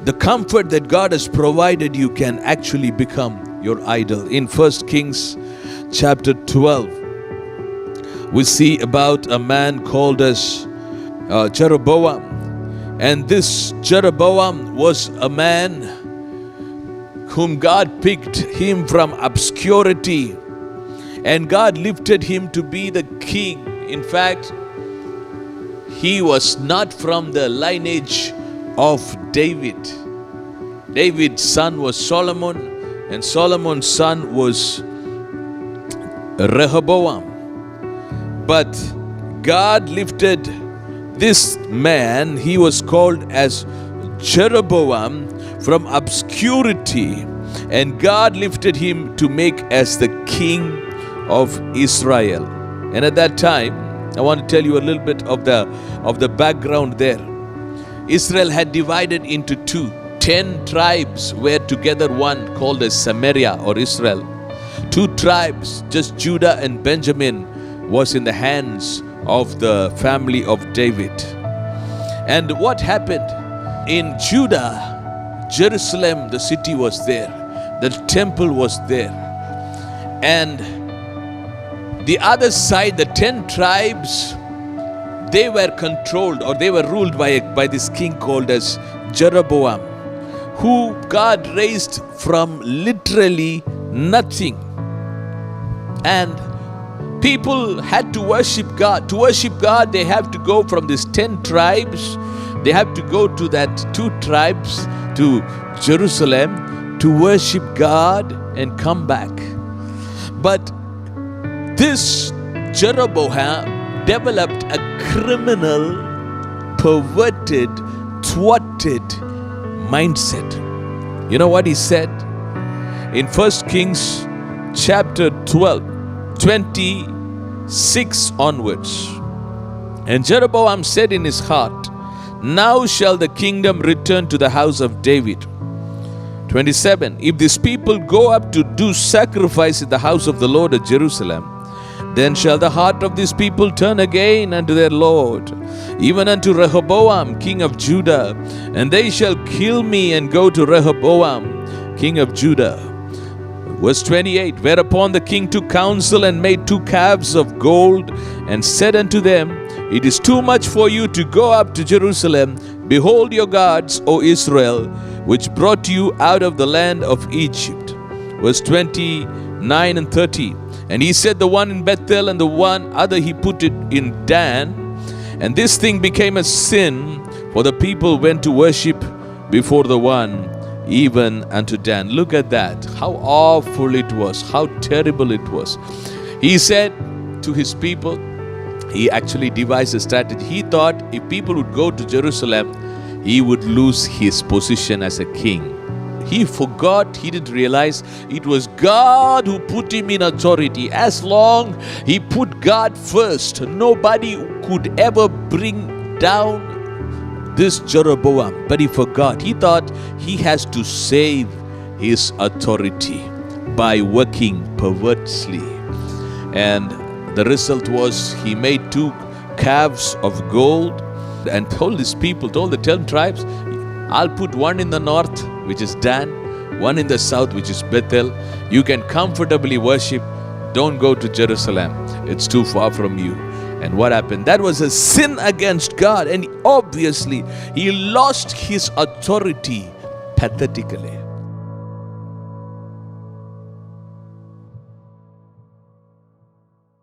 the comfort that God has provided you can actually become your idol. In 1 Kings chapter 12, we see about a man called as Jeroboam. And this Jeroboam was a man whom God picked him from obscurity, and God lifted him to be the king. In fact, he was not from the lineage of David. David's son was Solomon, and Solomon's son was Rehoboam. But God lifted this man, he was called as Jeroboam, from obscurity, and God lifted him to make as the king of Israel. And at that time, I want to tell you a little bit of the background there. Israel had divided into two. 10 tribes were together one, called as Samaria or Israel. 2 tribes, just Judah and Benjamin, was in the hands of the family of David. And what happened? In Judah, Jerusalem, the city was there. The temple was there. And the other side, the 10 tribes, they were controlled, or they were ruled by this king called as Jeroboam, who God raised from literally nothing. And people had to worship God. To worship God, they have to go from these 10 tribes. They have to go to that 2 tribes to Jerusalem to worship God and come back. But this Jeroboam developed a criminal, perverted, thwarted mindset. You know what he said? In 1 Kings chapter 12, 26 onwards. And Jeroboam said in his heart, "Now shall the kingdom return to the house of David." 27. If these people go up to do sacrifice in the house of the Lord at Jerusalem, then shall the heart of these people turn again unto their Lord, even unto Rehoboam, king of Judah, and they shall kill me and go to Rehoboam, king of Judah. Verse 28. Whereupon the king took counsel and made 2 calves of gold and said unto them, "It is too much for you to go up to Jerusalem. Behold your gods, O Israel, which brought you out of the land of Egypt." Verse 29 and 30. And he said, the one in Bethel and the one other he put it in Dan. And this thing became a sin, for the people went to worship before the one, even unto Dan. Look at that. How awful it was. How terrible it was. He said to his people, he actually devised a strategy. He thought if people would go to Jerusalem, he would lose his position as a king. He forgot, he didn't realize it was God who put him in authority. As long he put God first, nobody could ever bring down this Jeroboam. But he forgot. He thought he has to save his authority by working perversely. And the result was he made 2 calves of gold and told his people, told the 10 tribes, I'll put one in the north, which is Dan, one in the south, which is Bethel. You can comfortably worship. Don't go to Jerusalem. It's too far from you. And what happened? That was a sin against God. And obviously, he lost his authority pathetically.